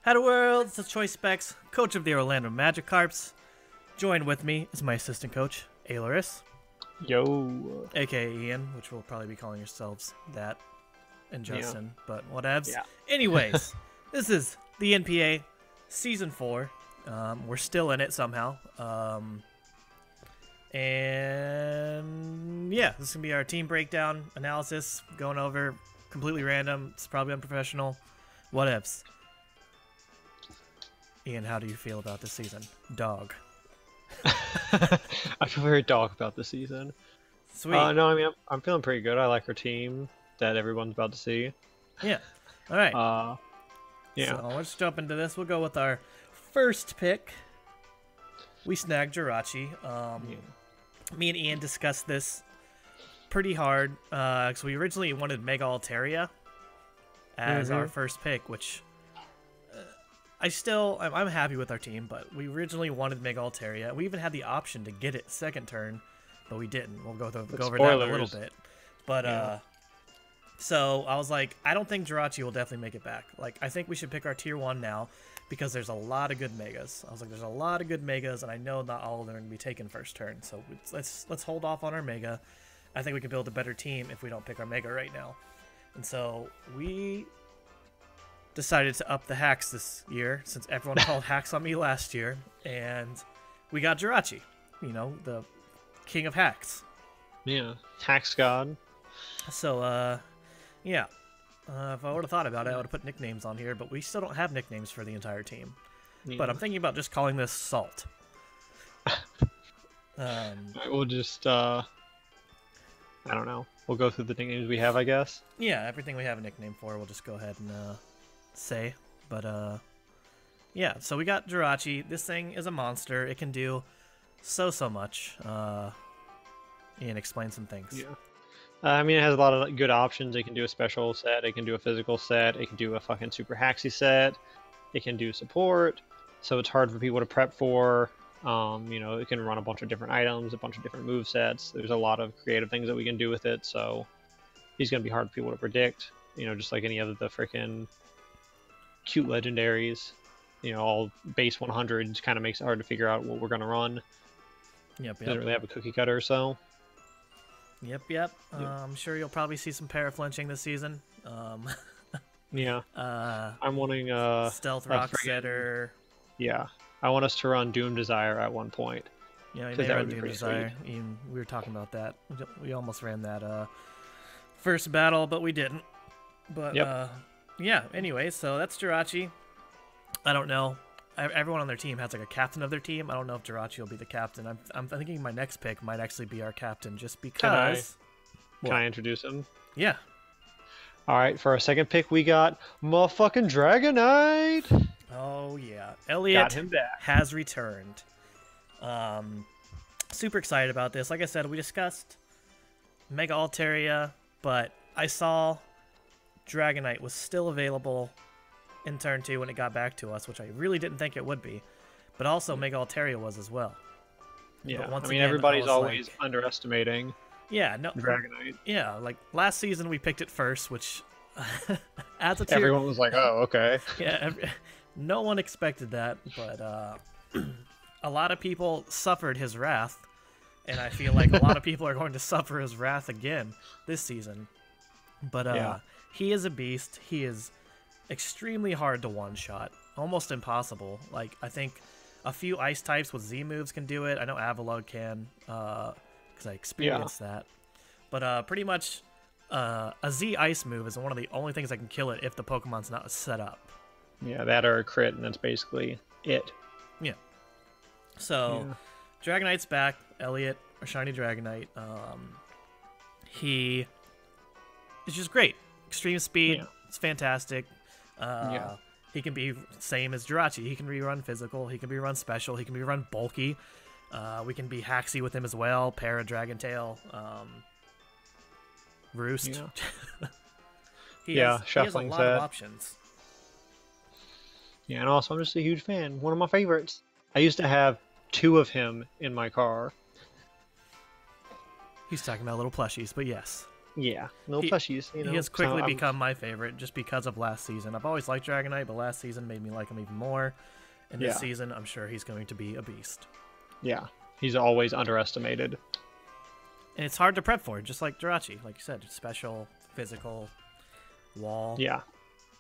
Hello world, it's the Choice Specs, coach of the Orlando Magikarps. Joined with me is my assistant coach, Ailuruss. Yo. AKA Ian, which we'll probably be calling yourselves that, and Justin, but whatevs. Yeah. Anyways, this is the NPA Season 4. We're still in it somehow. And yeah, this is going to be our team breakdown analysis, going over completely random. It's probably unprofessional. Whatevs. Ian, how do you feel about this season? Dog. I feel very dog about this season. Sweet. No, I mean, I'm feeling pretty good. I like our team that everyone's about to see. Yeah. All right. Yeah. So let's jump into this. We'll go with our first pick. We snagged Jirachi. Me and Ian discussed this pretty hard because we originally wanted Mega Altaria as our first pick, which I'm happy with our team, but we originally wanted Mega Altaria. We even had the option to get it second turn, but we didn't. We'll go over that in a little bit. But so I was like, I don't think Jirachi will definitely make it back. Like, I think we should pick our tier 1 now because there's a lot of good Megas. I was like, there's a lot of good Megas, and I know not all of them are going to be taken first turn. So let's hold off on our Mega. I think we can build a better team if we don't pick our Mega right now. And so we decided to up the hacks this year since everyone called hacks on me last year, and we got Jirachi, you know, the king of hacks. Yeah, hacks god. So yeah, if I would have thought about it, I would have put nicknames on here, but we still don't have nicknames for the entire team. Yeah. But I'm thinking about just calling this Salt. We'll just I don't know, we'll go through the nicknames we have, I guess. Yeah, everything we have a nickname for, we'll just go ahead and say. But yeah, so we got Jirachi. This thing is a monster. It can do so much. Ian, explain some things. Yeah. I mean, it has a lot of good options. It can do a special set. It can do a physical set. It can do a fucking super haxy set. It can do support. So it's hard for people to prep for. You know, it can run a bunch of different items, a bunch of different move sets. There's a lot of creative things that we can do with it. So he's going to be hard for people to predict. You know, just like any other the freaking cute legendaries, you know, all base 100s kind of makes it hard to figure out what we're going to run. Yep. Doesn't really have a cookie cutter, so. Yep. I'm sure you'll probably see some para-flinching this season. Yeah. I'm wanting Stealth Rock Setter. Yeah. I want us to run Doom Desire at one point. Yeah, we may run Doom Desire. Ian, we were talking about that. We almost ran that first battle, but we didn't. But yeah, anyway, so that's Jirachi. I don't know. Everyone on their team has like a captain of their team. I don't know if Jirachi will be the captain. I'm thinking my next pick might actually be our captain just because. Can I introduce him? Yeah. All right, for our second pick, we got motherfucking Dragonite. Oh yeah, Elliot has returned. Super excited about this. Like I said, we discussed Mega Altaria, but I saw Dragonite was still available in turn 2 when it got back to us, which I really didn't think it would be. But also Mega Altaria was as well. Yeah, I mean, everybody's always underestimating Dragonite. Yeah, like last season we picked it first, which adds a tier. Everyone was like, oh, okay. Yeah, no one expected that, but a lot of people suffered his wrath, and I feel like a lot of people are going to suffer his wrath again this season. But he is a beast. He is extremely hard to one-shot. Almost impossible. Like, I think a few ice types with Z moves can do it. I know Avalugg can, because I experienced that. But pretty much a Z ice move is one of the only things that can kill it if the Pokemon's not set up. Yeah, that or a crit, and that's basically it. Yeah. So, Dragonite's back. Elliot, or Shiny Dragonite. He is just great. Extreme speed. It's fantastic. He can be same as Jirachi. He can rerun physical. He can rerun special. He can rerun bulky. We can be haxy with him as well. Para Dragon Tail. Roost. he has a lot of options. Yeah, and also I'm just a huge fan. One of my favorites. I used to have 2 of him in my car. He's talking about little plushies, but yes. Yeah, no plushies. You know, he has quickly become my favorite just because of last season. I've always liked Dragonite, but last season made me like him even more. And this season, I'm sure he's going to be a beast. Yeah, he's always underestimated. And it's hard to prep for, just like Jirachi. Like you said, special, physical, wall. Yeah.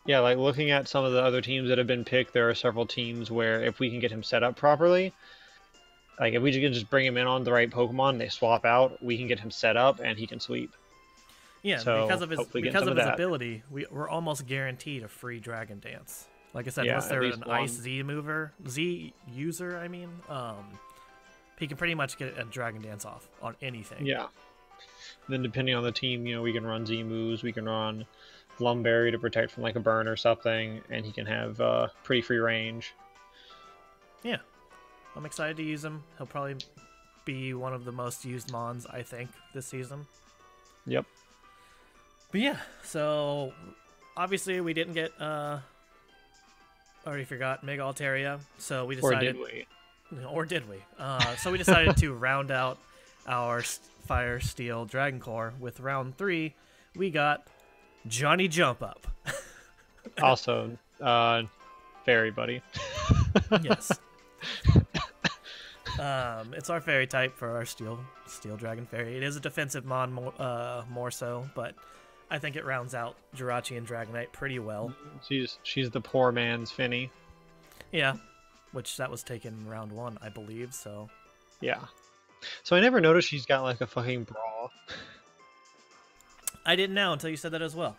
Yeah, like looking at some of the other teams that have been picked, there are several teams where if we can get him set up properly, like if we can just bring him in on the right Pokemon, they swap out, we can get him set up and he can sweep. Yeah, so because of his ability, we're almost guaranteed a free Dragon Dance. Like I said, unless they're an Ice Z user, I mean, he can pretty much get a Dragon Dance off on anything. Yeah. Then depending on the team, you know, we can run Z moves, we can run Lumberry to protect from like a burn or something, and he can have pretty free range. Yeah, I'm excited to use him. He'll probably be one of the most used mons, I think, this season. Yep. But yeah, so obviously we didn't get already forgot Mega Altaria, so we decided, or did we? So we decided to round out our Fire Steel Dragon Core with round 3. We got Johnny Jump Up. Also, fairy buddy. Yes. It's our fairy type for our Steel Dragon Fairy. It is a defensive mon more so, but I think it rounds out Jirachi and Dragonite pretty well. She's the poor man's Finny. Yeah, which that was taken in round 1, I believe. So. Yeah. So I never noticed she's got like a fucking bra. I didn't know until you said that as well.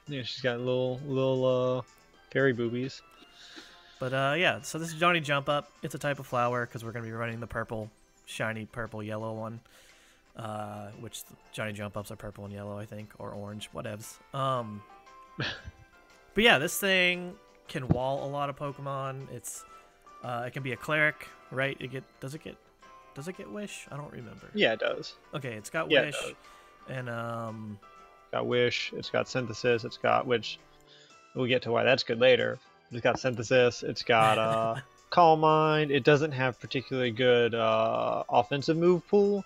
Yeah, she's got little fairy boobies. But yeah, so this is Johnny Jump Up. It's a type of flower because we're going to be running the purple, shiny purple yellow one. Which Johnny Jump Ups are purple and yellow, I think, or orange, whatevs. But yeah, this thing can wall a lot of Pokemon. It's it can be a cleric, right? Does it get Wish? I don't remember. Yeah, it does. Okay, it's got Wish, and got Wish. It's got Synthesis. It's got, which we'll get to why that's good later. It's got Synthesis. It's got Calm Mind. It doesn't have particularly good offensive move pool,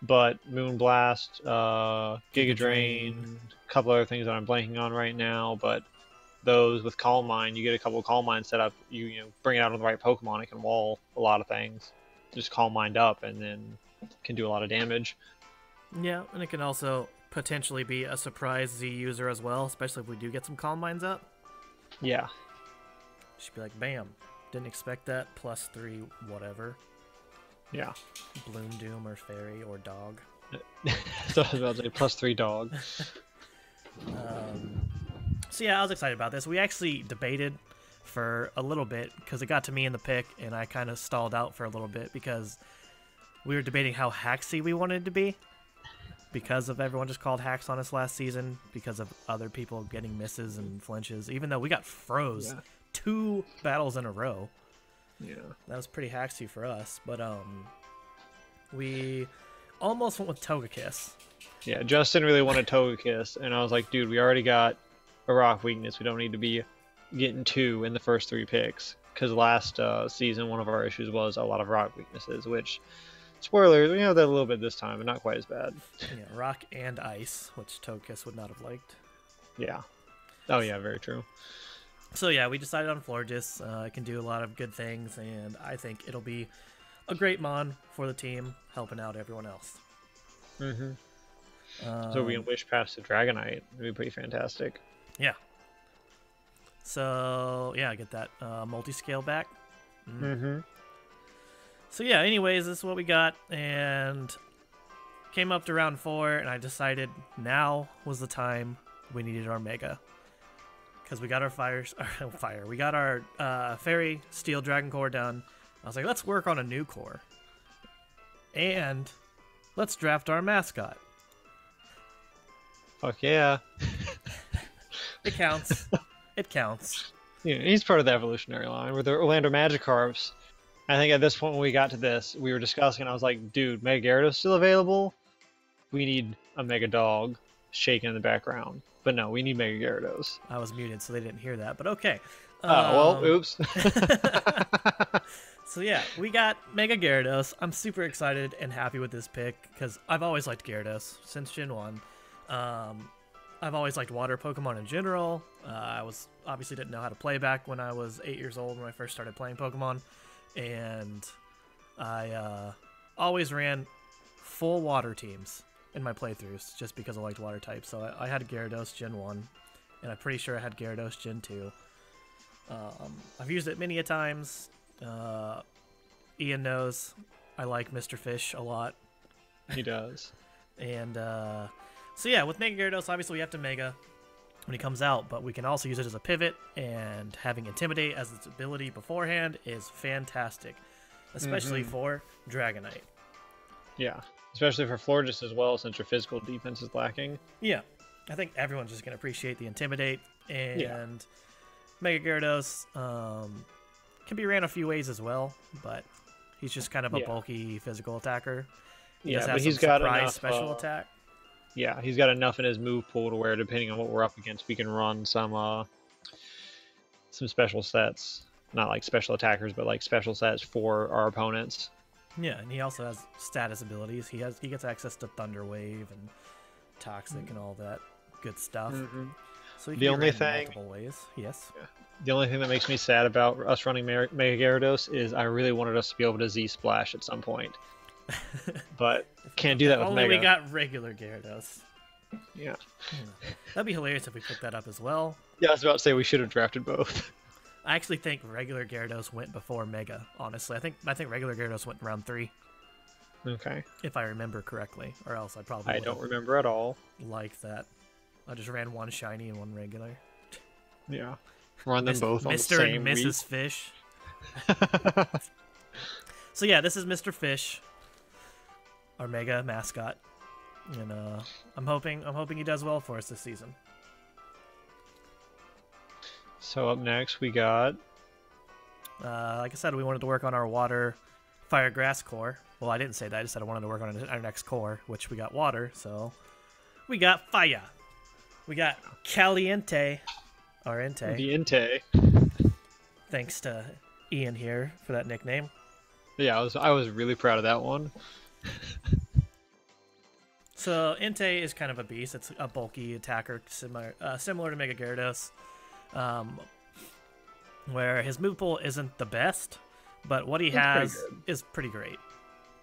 but Moonblast, Giga Drain, a couple other things that I'm blanking on right now. But those with Calm Mind, you get a couple of Calm Mind set up. You know, bring it out on the right Pokemon, it can wall a lot of things. Just Calm Mind up, and then can do a lot of damage. Yeah, and it can also potentially be a surprise Z user as well, especially if we do get some Calm Minds up. Yeah. She'd be like, bam, didn't expect that, +3 whatever. Yeah. Bloom Doom or Fairy or Dog. So I was about to say +3 Dog. So yeah, I was excited about this. We actually debated for a little bit because it got to me in the pick, and I kind of stalled out for a little bit because we were debating how hacksy we wanted it to be because of everyone just called hacks on us last season because of other people getting misses and flinches, even though we got froze 2 battles in a row. Yeah, that was pretty hacksy for us, but we almost went with Togekiss. Yeah, Justin really wanted Togekiss, and I was like, dude, we already got a rock weakness. We don't need to be getting 2 in the first 3 picks, because last season one of our issues was a lot of rock weaknesses, which, spoilers, we have that a little bit this time, but not quite as bad. Yeah, rock and ice, which Togekiss would not have liked. Yeah. Oh yeah, very true. So yeah, we decided on Florges. It can do a lot of good things, and I think it'll be a great mon for the team, helping out everyone else. Mm-hmm. So we can wish past the Dragonite. It'd be pretty fantastic. Yeah. So yeah, get that multi-scale back. Mm-hmm. So yeah, anyways, this is what we got, and came up to round 4, and I decided now was the time we needed our Mega. Because we got our we got our Fairy Steel Dragon Core done. I was like, let's work on a new core. And let's draft our mascot. Fuck yeah. It counts. It counts. Yeah, he's part of the evolutionary line. With the Orlando Magikarps, I think at this point when we got to this, we were discussing, I was like, dude, Mega Gyarados still available? We need a Mega Dog shaking in the background. But no, we need Mega Gyarados. I was muted, so they didn't hear that, but okay. Well, oops. So yeah, we got Mega Gyarados. I'm super excited and happy with this pick, because I've always liked Gyarados since Gen 1. I've always liked water Pokemon in general. I obviously didn't know how to play back when I was 8 years old when I first started playing Pokemon, and I always ran full water teams in my playthroughs just because I liked water types. So I had Gyarados Gen 1, and I'm pretty sure I had Gyarados Gen 2. I've used it many a times. Ian knows I like Mr. Fish a lot. He does. And so yeah, with Mega Gyarados, obviously we have to Mega when he comes out, but we can also use it as a pivot, and having Intimidate as its ability beforehand is fantastic, especially for Dragonite. Yeah, especially for Florges as well, since your physical defense is lacking. Yeah, I think everyone's just going to appreciate the Intimidate, and Mega Gyarados can be ran a few ways as well, but he's just kind of a bulky physical attacker. But he's got enough special attack. Yeah, he's got enough in his move pool to where, depending on what we're up against, we can run some special sets. Not like special attackers, but like special sets for our opponents. Yeah, and he also has status abilities. He gets access to Thunder Wave and Toxic and all that good stuff. So he can be ran multiple ways. Yes. Yeah. The only thing that makes me sad about us running Mega Gyarados is I really wanted us to be able to Z-Splash at some point. But can't do that with Only Mega. we got regular Gyarados. Yeah. That'd be hilarious if we picked that up as well. Yeah, I was about to say we should have drafted both. I actually think regular Gyarados went before Mega, honestly. I think regular Gyarados went in round 3. Okay. If I remember correctly. Or else I don't remember at all. Like that. I just ran one shiny and one regular. Yeah. Run them both on the Mr. same and Mrs. week. Fish. So yeah, this is Mr. Fish, our Mega mascot, and I'm hoping he does well for us this season. So up next we got, like I said, we wanted to work on our water, fire, grass core. Well, I didn't say that. I just said I wanted to work on our next core, which we got water. So we got fire. We got Caliente, or Entei. the Entei. Thanks to Ian here for that nickname. Yeah, I was really proud of that one. So Entei is kind of a beast. It's a bulky attacker, similar to Mega Gyarados, where his move pool isn't the best, but what he has is pretty great.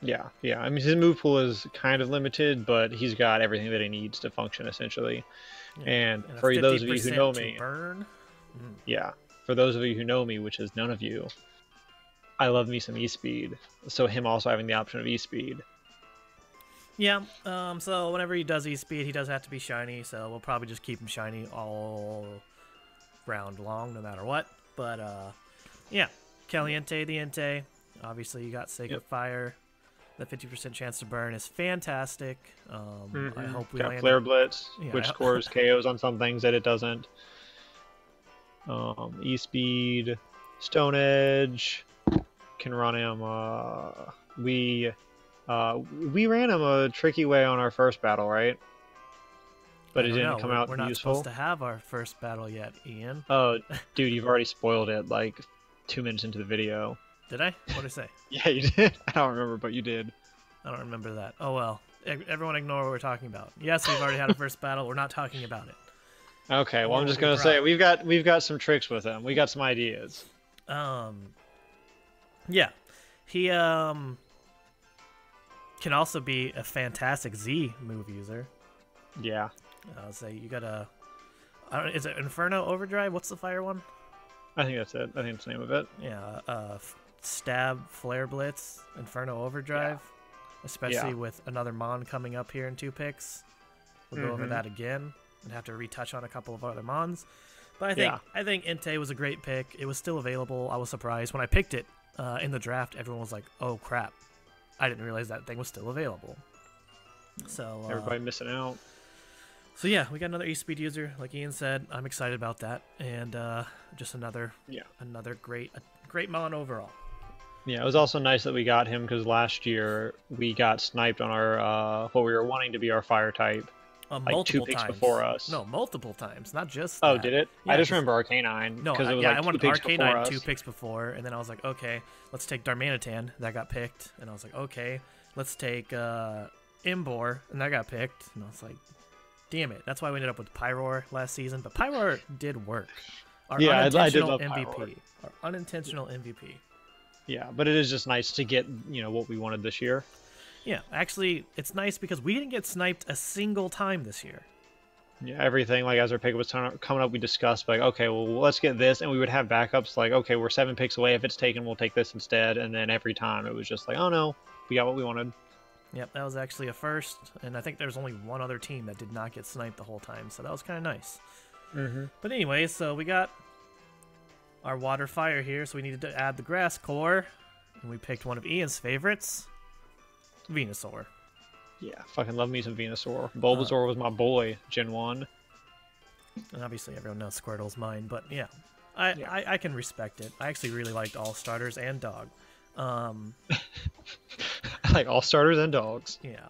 Yeah. I mean, his move pool is kind of limited, but he's got everything that he needs to function essentially. Yeah. And for those of you who know me, for those of you who know me, which is none of you, I love me some E-Speed. So him also having the option of E-Speed. Yeah, so whenever he does E-Speed, he does have to be shiny, so we'll probably just keep him shiny all round long, no matter what. But, yeah, Caliente the Entei. Obviously, you got Sacred Fire. The 50% chance to burn is fantastic. I hope we got land... Flare Blitz, which scores KOs on some things that it doesn't. E-Speed, Stone Edge, can run him. We ran him a tricky way on our first battle, right? But it didn't come out We're not useful. supposed to have our first battle yet, Ian. Oh, dude, you've already spoiled it like 2 minutes into the video. Did I? What did I say? Yeah, you did. I don't remember, but you did. I don't remember that. Oh well. Everyone ignore what we're talking about. Yes, we've already had a first battle. We're not talking about it. Okay, well, I'm just gonna say we've got some tricks with him. We got some ideas. Yeah, he can also be a fantastic Z move user. Yeah. I'll say you got a. Is it Inferno Overdrive? What's the fire one? I think that's it. I think that's the name of it. Yeah. Stab, Flare Blitz, Inferno Overdrive. Yeah. Especially with another Mon coming up here in 2 picks. We'll go over that again and have to retouch on a couple of other Mons. But I think Entei was a great pick. It was still available. I was surprised. When I picked it in the draft, everyone was like, oh crap. I didn't realize that thing was still available. So everybody missing out. So yeah, we got another E-Speed user, like Ian said. I'm excited about that. And just another great Mon overall. Yeah, it was also nice that we got him because last year we got sniped on our what we were wanting to be our fire type. Like 2 picks before us. No, multiple times, not just Oh, that. did it? Yeah, I just remember Arcanine. No, it was I wanted Arcanine 2 us. picks before, and then I was like, okay, let's take Darmanitan. That got picked. And I was like, okay, let's take Imbor, and that got picked. And I was like, Damn it. That's why we ended up with Pyroar last season. But Pyroar did work. Our Yeah, I did unintentional love MVP. Pyroar. Our unintentional MVP. Yeah, but it is just nice to get, what we wanted this year. Yeah, actually, it's nice because we didn't get sniped a single time this year. Yeah, everything, like, as our pick was coming up, we discussed, like, okay, well, let's get this, and we would have backups, like, okay, we're 7 picks away. If it's taken, we'll take this instead. And then every time it was just like, oh, no, we got what we wanted. Yep, that was actually a first, and I think there's only one other team that did not get sniped the whole time, so that was kind of nice. But anyway, so we got our water fire here, so we needed to add the grass core, and we picked one of Ian's favorites, Venusaur. Yeah, fucking love me some Venusaur. Bulbasaur was my boy, Gen 1. And obviously everyone knows Squirtle's mine, but yeah. I can respect it. I actually really liked all starters and dog. I like all starters and dogs. Yeah.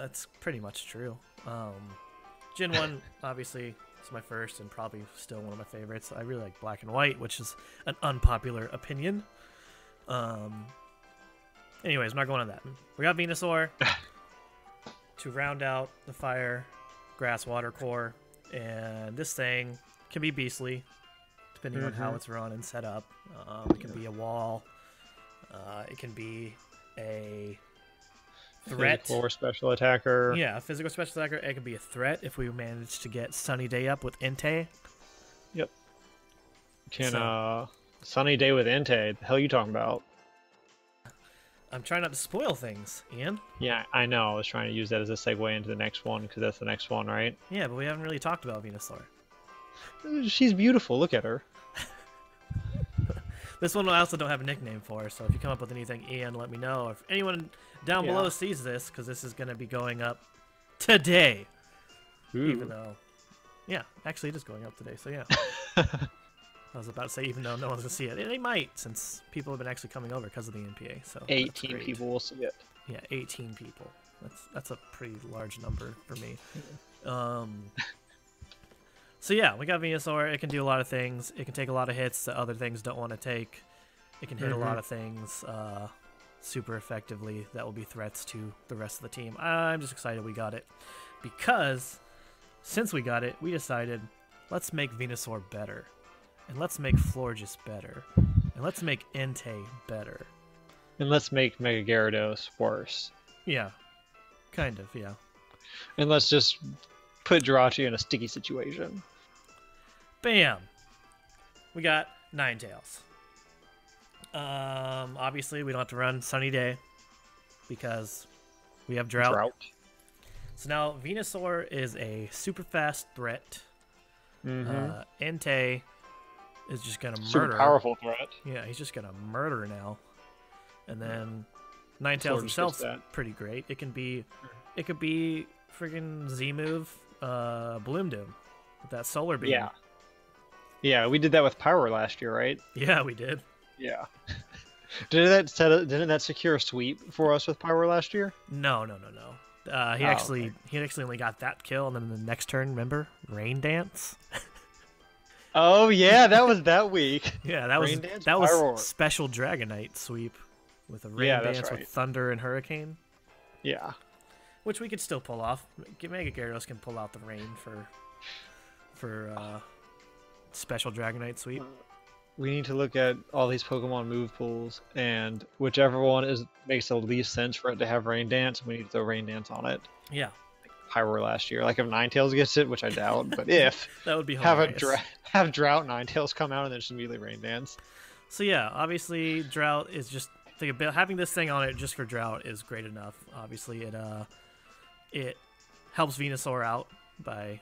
It's pretty much true. Gen 1, obviously, is my first and probably still one of my favorites. I really like Black and White, which is an unpopular opinion. Anyways, I'm not going on that. We got Venusaur to round out the fire, grass, water core, and this thing can be beastly, depending on how it's run and set up. It can be a wall. It can be a threat. Physical or special attacker. Yeah, a physical special attacker. It can be a threat if we manage to get Sunny Day up with Entei. Yep. Sunny Day with Entei. The hell are you talking about? I'm trying not to spoil things, Ian. Yeah, I know. I was trying to use that as a segue into the next one, because that's the next one, right? Yeah, but we haven't really talked about Venusaur. She's beautiful. Look at her. This one I also don't have a nickname for, so if you come up with anything, Ian, let me know. If anyone down below sees this, because this is going to be going up today. Ooh. Even though... Yeah, actually it is going up today, so yeah. I was about to say, even though no one's going to see it. They might, since people have been actually coming over because of the NPA. So 18 people will see it. Yeah, 18 people. That's a pretty large number for me. So yeah, we got Venusaur. It can do a lot of things. It can take a lot of hits that other things don't want to take. It can hit a lot of things super effectively that will be threats to the rest of the team. I'm just excited we got it. Because since we got it, we decided, let's make Venusaur better. And let's make Florges better. And let's make Entei better. And let's make Mega Gyarados worse. Yeah. Kind of, yeah. And let's just put Jirachi in a sticky situation. Bam! We got Ninetales. Obviously, we don't have to run Sunny Day because we have Drought. So now Venusaur is a super fast threat. Entei is just gonna murder. Super powerful threat. Yeah, he's just gonna murder now. And then Ninetales himself's pretty great. It could be friggin' Z move, Bloom Doom with that solar beam. Yeah. Yeah, we did that with Power last year, right? Yeah, we did. Yeah. Didn't that secure a sweep for us with Power last year? No. He actually only got that kill, and then the next turn, remember, Rain Dance. Oh yeah, that was that week. Yeah, that was special Dragonite sweep with a Rain Dance with Thunder and Hurricane. Yeah. Which we could still pull off. Mega Gyarados can pull out the rain for special Dragonite sweep. We need to look at all these Pokemon move pools, and whichever one makes the least sense for it to have Rain Dance, we need to throw Rain Dance on it. Yeah. Pyroar last year. Like if Ninetales gets it, which I doubt, but if that would be hilarious. have Drought Ninetales come out and then just immediately Rain Dance. So yeah, obviously Drought is just having this thing on it just for Drought is great enough. Obviously it helps Venusaur out by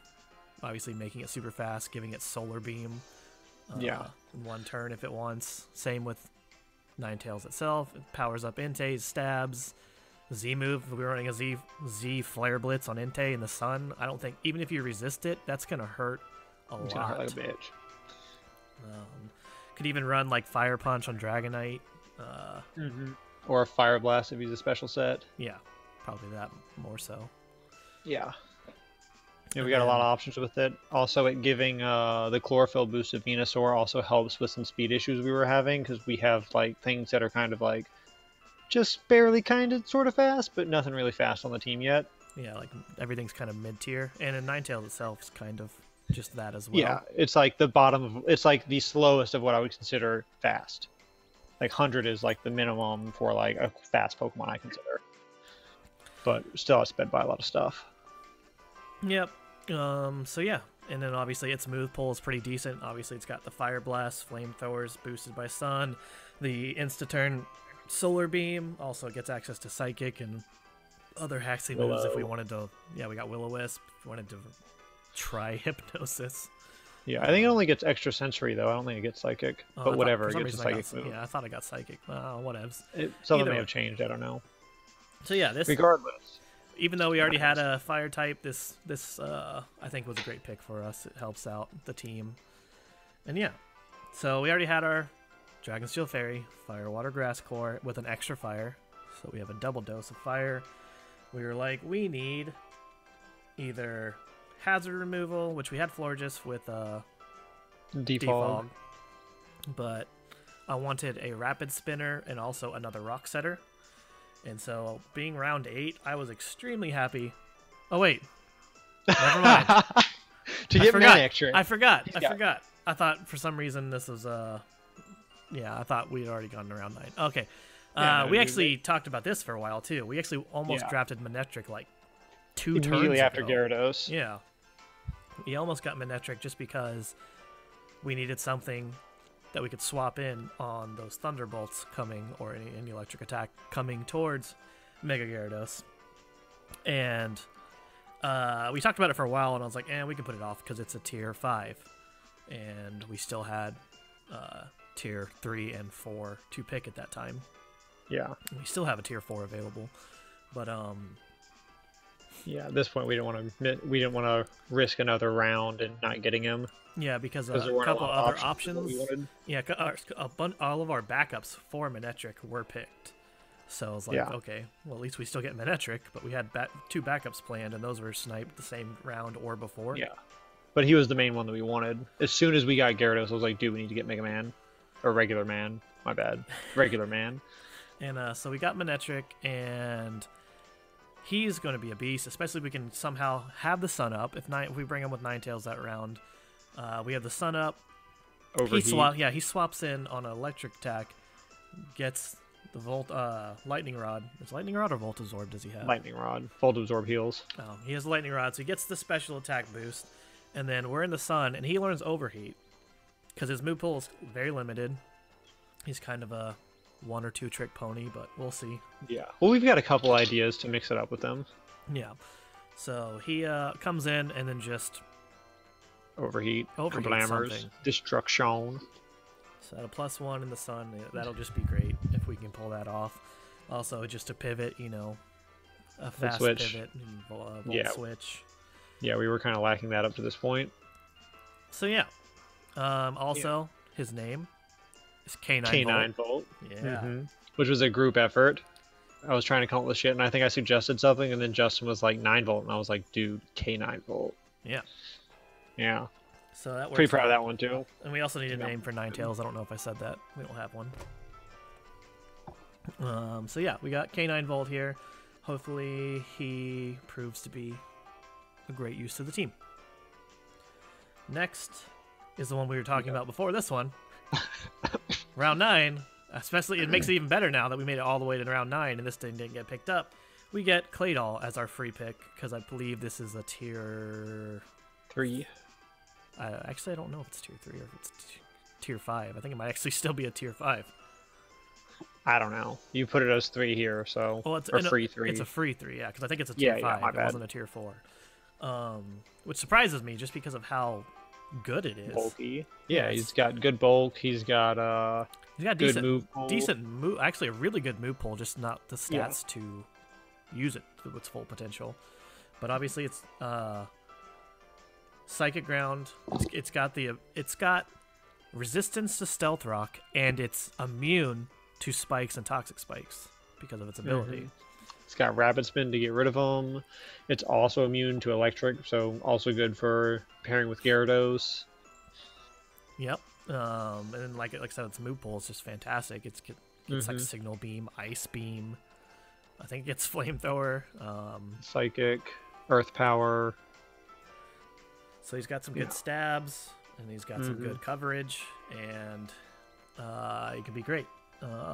obviously making it super fast, giving it Solar Beam. In one turn if it wants. Same with Ninetales itself. It powers up Entei, stabs. Z move, we're running a Z Flare Blitz on Entei in the sun. I don't think, even if you resist it, that's going to hurt a lot. It's going to hurt like a bitch. Could even run like Fire Punch on Dragonite. Or a Fire Blast if he's a special set. Yeah, probably that more so. Yeah. Yeah, we got a lot of options with it. Also, it giving the Chlorophyll boost of Venusaur also helps with some speed issues we were having, because we have like things that are kind of like just barely kind of sort of fast, but nothing really fast on the team yet. Yeah, like everything's kind of mid tier, and in Ninetales itself is kind of just that as well. Yeah, it's like the bottom of, it's like the slowest of what I would consider fast. Like 100 is like the minimum for like a fast Pokemon I consider. But still it's sped by a lot of stuff. Yep. So yeah, and then obviously its move pool is pretty decent. Obviously it's got the Fire Blast, Flamethrowers boosted by Sun, the Insta-Turn Solar Beam, also gets access to Psychic and other Haxy moves if we wanted to. Yeah, we got Will-O-Wisp if we wanted to try Hypnosis. Yeah, I think it only gets Extra Sensory though. I don't think it gets Psychic, but whatever. It gets a Psychic move. Yeah, I thought I got Psychic. Whatevs. Something may have changed. I don't know. So yeah, this. Regardless, even though we already had a Fire type, this I think was a great pick for us. It helps out the team, and yeah. So we already had our Dragon Steel Fairy, Fire Water Grass Core with an extra Fire, so we have a double dose of Fire. We were like, we need either Hazard Removal, which we had Florges with Defog, but I wanted a Rapid Spinner and also another Rock Setter. And so, being round 8, I was extremely happy. Oh wait, never mind. To get Manic Trick. I forgot. I thought for some reason this was yeah, I thought we had already gone to round 9. Okay. We actually talked about this for a while too. We actually almost drafted Manectric like 2 turns immediately after ago. Gyarados. Yeah. We almost got Manectric just because we needed something that we could swap in on those Thunderbolts coming, or any electric attack coming towards Mega Gyarados. And we talked about it for a while, and I was like, we can put it off because it's a tier 5. And we still had tier 3 and 4 to pick at that time. Yeah. We still have a tier 4 available. But yeah, at this point we didn't want to risk another round and not getting him. Yeah, because a couple other options. Yeah, all of our backups for Manectric were picked. So I was like, okay, well, at least we still get Manectric, but we had 2 backups planned, and those were sniped the same round or before. Yeah, but he was the main one that we wanted. As soon as we got Gyarados, I was like, dude, we need to get Mega Man. Or Regular Man. My bad. Regular Man. And so we got Manectric, and he's going to be a beast, especially if we can somehow have the Sun Up. If we bring him with Ninetales that round, we have the Sun Up. Overheat. He swaps in on an electric attack, gets the Lightning Rod. Is Lightning Rod or Volt Absorb does he have? Lightning Rod. Volt Absorb heals. Oh, he has Lightning Rod, so he gets the special attack boost. And then we're in the Sun, and he learns Overheat because his move pool is very limited. He's kind of a 1 or 2 trick pony, but we'll see. Yeah. Well, we've got a couple ideas to mix it up with them. Yeah. So he comes in and then just Overheat Glamours, Destruction. So at a +1 in the Sun, that'll just be great if we can pull that off. Also, just to pivot, a fast pivot and Volt Switch. Yeah, we were kind of lacking that up to this point. So yeah. Also, his name is K9 Volt. Yeah. Which was a group effort. I was trying to come up with shit, and I think I suggested something, and then Justin was like 9 Volt, and I was like, dude, K9 Volt. Yeah. Yeah. So that works. Pretty proud of that one too. And we also need a name for Ninetales. I don't know if I said that. We don't have one. So yeah, we got K9 Volt here. Hopefully he proves to be a great use to the team. Next is the one we were talking about before this one. Round 9. Especially, it makes it even better now that we made it all the way to round 9 and this thing didn't get picked up. We get Claydol as our free pick because I believe this is a tier 3. Actually, I don't know if it's tier 3 or if it's tier 5. I think it might actually still be a tier 5. I don't know. You put it as 3 here, so it's free 3. It's a free 3, yeah, because I think it's a tier 5. It wasn't a tier 4. Which surprises me just because of how good it is. Bulky. Yeah, he's got good bulk. He's got decent move pool. Actually a really good move pool, just not the stats to use it to its full potential. But obviously it's Psychic Ground. It's got resistance to Stealth Rock, and it's immune to spikes and toxic spikes because of its ability. It's got Rapid Spin to get rid of them. It's also immune to Electric, so also good for pairing with Gyarados. Yep. And then like I said, its move pool is just fantastic. It's like Signal Beam, Ice Beam, I think it gets flamethrower. Psychic, earth power. So he's got some good stabs, and he's got some good coverage, and he can be great.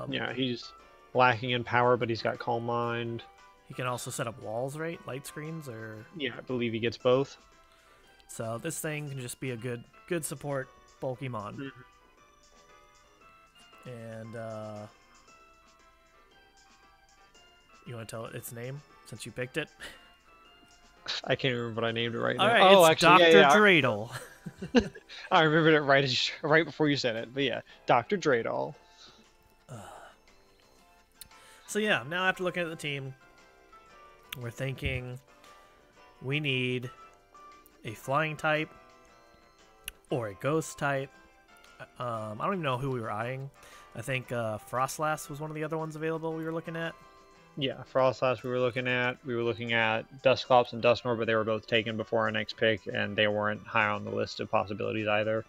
Yeah, he's lacking in power, but he's got Calm Mind. He can also set up walls, right? Light screens, or yeah, I believe he gets both. So this thing can just be a good support bulky mon. And you want to tell it its name since you picked it? I can't remember what I named it right now. Right, oh, it's actually, Dr. Draydol. I remembered it right before you said it. But yeah, Dr. Draydol. So yeah, now after looking at the team, we're thinking we need a flying type or a ghost type. I don't even know who we were eyeing. I think Frostlass was one of the other ones available we were looking at. Yeah, Frostlass we were looking at. We were looking at Dusclops and Dusknoir, but they were both taken before our next pick, and they weren't high on the list of possibilities either.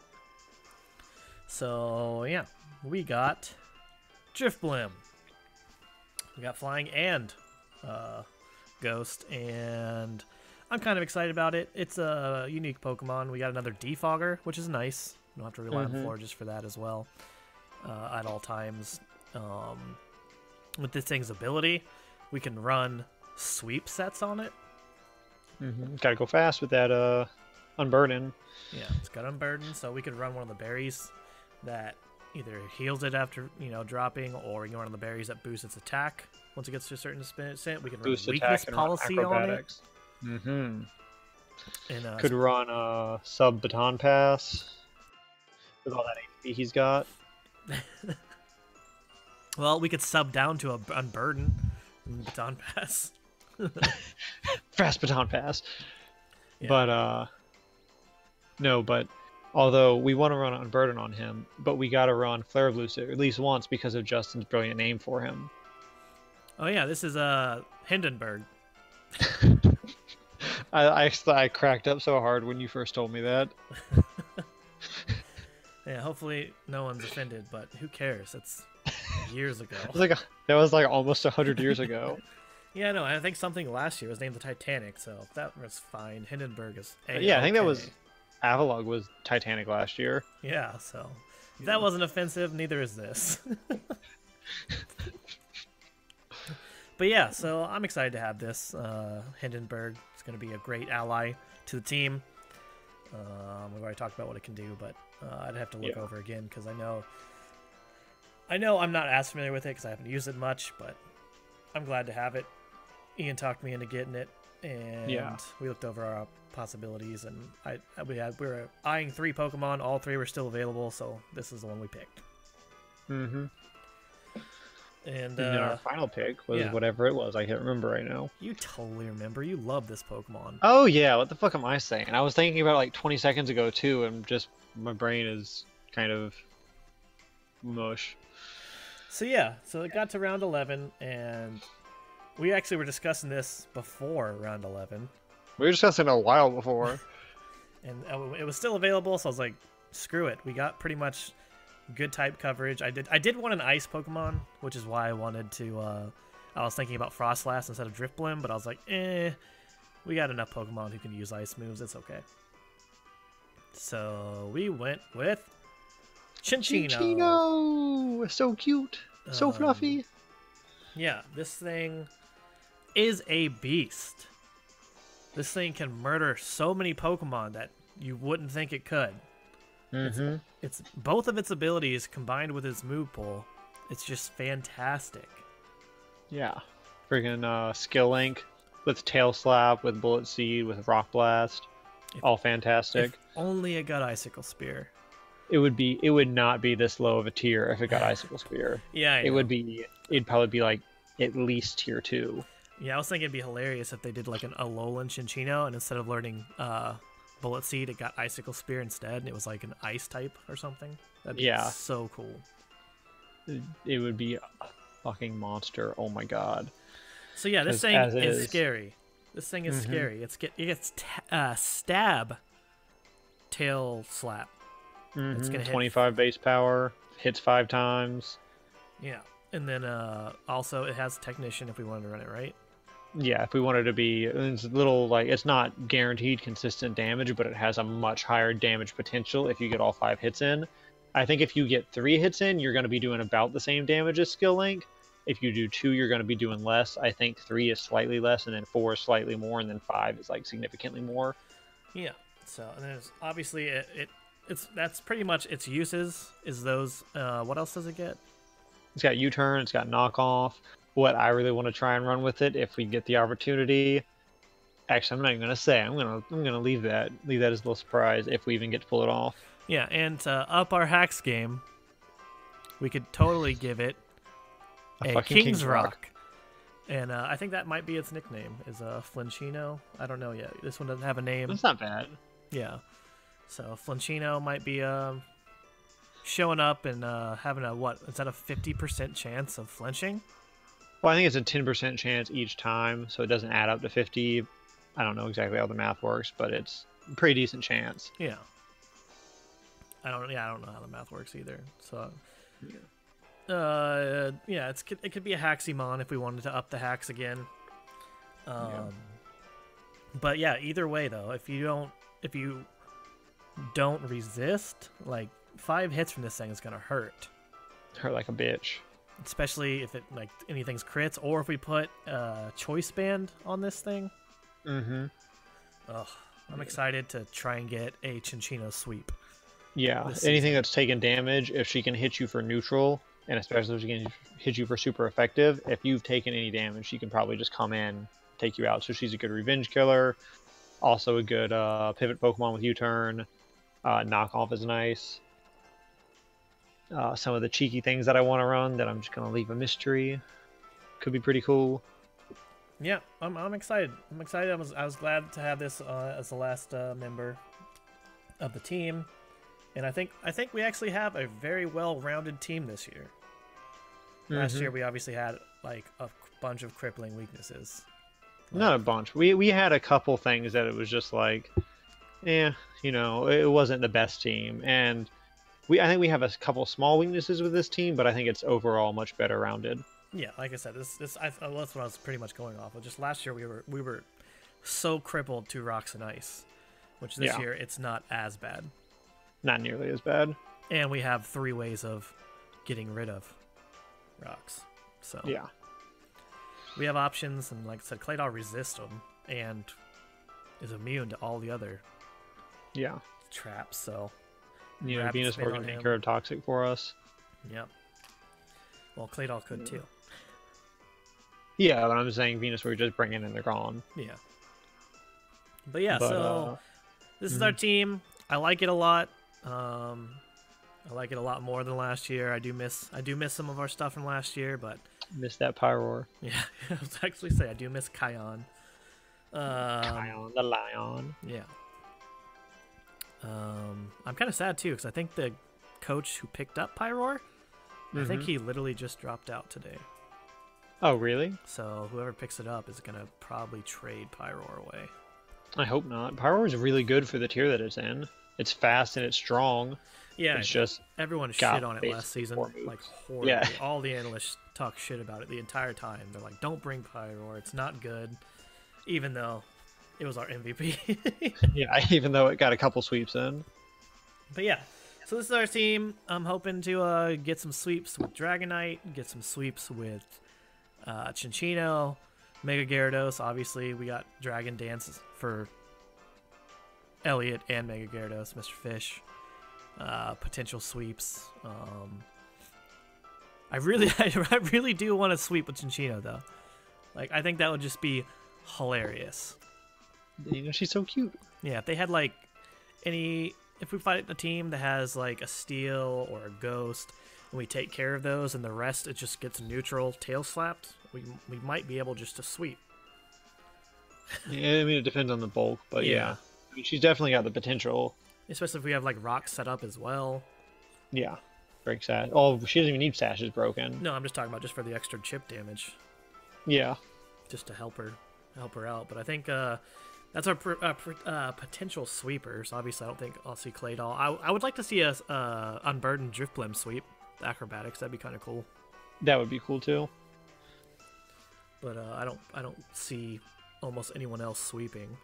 So yeah, we got Drifblim. We got flying and ghost, and I'm kind of excited about it. It's a unique Pokemon. We got another Defogger, which is nice. You don't have to rely on Forges for that as well at all times. With this thing's ability, we can run sweep sets on it. Gotta go fast with that Unburden. Yeah, it's got Unburden, so we could run one of the berries that either heals it after, dropping, or we can run one of the berries that boosts its attack. Once it gets to a certain percent, we can run weakness policy on it. And, And could run sub Baton Pass with all that HP he's got. Well, we could sub down to a Unburden and Baton Pass. Fast Baton Pass. Yeah. But, no, but although we want to run Unburden on him, but we got to run Flare of Lucid at least once because of Justin's brilliant name for him. Oh, yeah, this is Hindenburg. I cracked up so hard when you first told me that. Yeah, hopefully no one's offended, but who cares? That's years ago. That was like almost 100 years ago. Yeah, no, I think something last year was named the Titanic, so that was fine. Hindenburg is A-okay. Yeah, I think that was Avalugg was Titanic last year. Yeah, so if that wasn't offensive, neither is this. But yeah, so I'm excited to have this. Hindenburg is going to be a great ally to the team. We've already talked about what it can do, but I'd have to look over again because I know I'm not as familiar with it because I haven't used it much, but I'm glad to have it. Ian talked me into getting it, and we looked over our possibilities, and we were eyeing 3 Pokemon. All 3 were still available, so this is the one we picked. And our final pick was whatever it was. I can't remember right now. You totally remember. You love this Pokemon. Oh yeah, what the fuck am I saying? I was thinking about it like 20 seconds ago too, and just my brain is kind of mush. So yeah, so it got to round 11, and we actually were discussing this before round 11. We were discussing it a while before. And it was still available, so I was like, screw it. We got pretty much good type coverage. I did want an ice Pokemon, which is why I wanted to I was thinking about Frostlass instead of Drifblim, but I was like, we got enough Pokemon who can use ice moves, it's okay. So we went with Chinchino. Chinchino! So cute. So fluffy. Yeah, this thing is a beast. This thing can murder so many Pokemon that you wouldn't think it could. It's both of its abilities combined with its move pool. It's just fantastic. Yeah. Freaking Skill Link with Tail Slap, with Bullet Seed, with Rock Blast. All fantastic. If only it got Icicle Spear. It would not be this low of a tier if it got Icicle Spear. Yeah, it'd probably be like at least tier 2. Yeah, I was thinking it'd be hilarious if they did like an Alolan Chinchino, and instead of learning Bullet Seed, it got Icicle Spear instead, and it was like an ice type or something. That'd be so cool. It would be a fucking monster. Oh my god. So yeah, this thing is scary. This thing is scary. It gets Stab, Tail Slap. It's gonna hit 25 base power, hits 5 times. Yeah, And then also it has Technician if we wanted to run it, right? Yeah, if we wanted to be, it's a little like, it's not guaranteed consistent damage, but it has a much higher damage potential if you get all 5 hits in. I think if you get 3 hits in, you're going to be doing about the same damage as Skill Link. If you do 2, you're going to be doing less. I think 3 is slightly less, and then 4 is slightly more, and then 5 is like significantly more. Yeah. So and there's obviously that's pretty much its uses. Is those what else does it get? It's got U-turn. It's got knockoff. What I really want to try and run with it, if we get the opportunity. Actually, I'm not even gonna say. I'm gonna leave that as a little surprise if we even get to pull it off. Yeah, and to up our hacks game, we could totally give it a King's Rock. And I think that might be its nickname, is Flinchino. I don't know yet. This one doesn't have a name. That's not bad. Yeah. So Flinchino might be showing up and having a, what, is that a 50% chance of flinching? Well, I think it's a 10% chance each time, so it doesn't add up to 50. I don't know exactly how the math works, but it's a pretty decent chance. Yeah. I don't know how the math works either. So, yeah, it could be a Haximon if we wanted to up the hacks again. But yeah, either way though, if you don't resist, like 5 hits from this thing is gonna hurt. Hurt like a bitch. Especially if it like anything's crits, or if we put choice band on this thing. Mm-hmm. Ugh, I'm excited to try and get a Chinchino sweep. Yeah, anything that's taking damage, if she can hit you for neutral, and especially if she can hit you for super effective, if you've taken any damage, she can probably just come in, take you out. So she's a good revenge killer. Also a good pivot Pokemon with U-turn. Knockoff is nice. Some of the cheeky things that I want to run that I'm just going to leave a mystery. Could be pretty cool. Yeah, I'm excited. I'm excited. I was glad to have this as the last member of the team. And I think we actually have a very well-rounded team this year. Last year we obviously had like a bunch of crippling weaknesses. Not a bunch. We had a couple things that it was just like, it wasn't the best team. And I think we have a couple small weaknesses with this team, but I think it's overall much better rounded. Yeah, like I said, that's what I was pretty much going off of. Just last year we were so crippled to rocks and ice, which this year it's not as bad. Not nearly as bad. And we have 3 ways of getting rid of rocks. So yeah, we have options, and like I said, Claydol resists them and is immune to all the other traps. So Venusaur can take care of toxic for us. Yep. Well, Claydol could too. Yeah, but I'm saying Venusaur just bring in and they're gone. Yeah. But yeah, so this is our team. I like it a lot. I like it a lot more than last year. I do miss some of our stuff from last year, but miss that Pyroar. Yeah, I was actually say I do miss Kion. Kion the Lion. Yeah. I'm kind of sad too because I think the coach who picked up Pyroar, I think he literally just dropped out today. Oh, really? So whoever picks it up is gonna probably trade Pyroar away. I hope not. Pyroar is really good for the tier that it's in. It's fast and it's strong. Yeah, it's just everyone shit on it last season, like horribly. Yeah. All the analysts talk shit about it the entire time. They're like, "Don't bring Pyroar; it's not good," even though it was our MVP. Yeah, even though it got a couple sweeps in. But yeah, so this is our team. I'm hoping to get some sweeps with Dragonite, get some sweeps with Chinchino, Mega Gyarados. Obviously, we got Dragon Dance for Elliot and Mega Gyarados, Mr. Fish. Potential sweeps. I really do want to sweep with Chinchino though. Like I think that would just be hilarious. She's so cute. Yeah, if they had like if we fight a team that has like a Steel or a Ghost, and we take care of those, and the rest it just gets neutral tail slapped, we might be able just to sweep. Yeah, I mean it depends on the bulk, but yeah. I mean, she's definitely got the potential. Especially if we have like rocks set up as well. Yeah. Break sash. Oh, she doesn't even need sashes broken. No, I'm just talking about just for the extra chip damage. Yeah. Just to help her out. But I think that's our potential sweepers. Obviously, I don't think I'll see Claydol. I would like to see a Unburdened Driftblim sweep. The acrobatics, that'd be kind of cool. That would be cool too. But I don't see almost anyone else sweeping.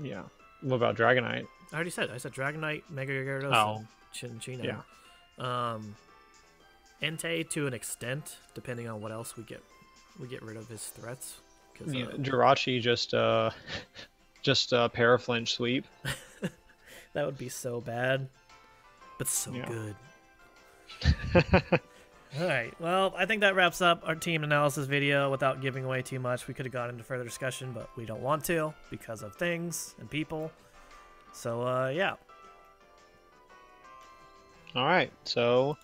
Yeah. What about Dragonite? I already said. I said Dragonite, Mega Gyarados, and Chinchino. Yeah. Entei to an extent, depending on what else we get rid of his threats. Yeah, Jirachi just Paraflinch sweep. That would be so bad, but so good. All right, well, I think that wraps up our team analysis video without giving away too much. We could have gone into further discussion, but we don't want to because of things and people. So, yeah. All right, so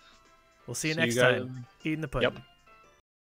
we'll see you next time. Eating the pudding. Yep.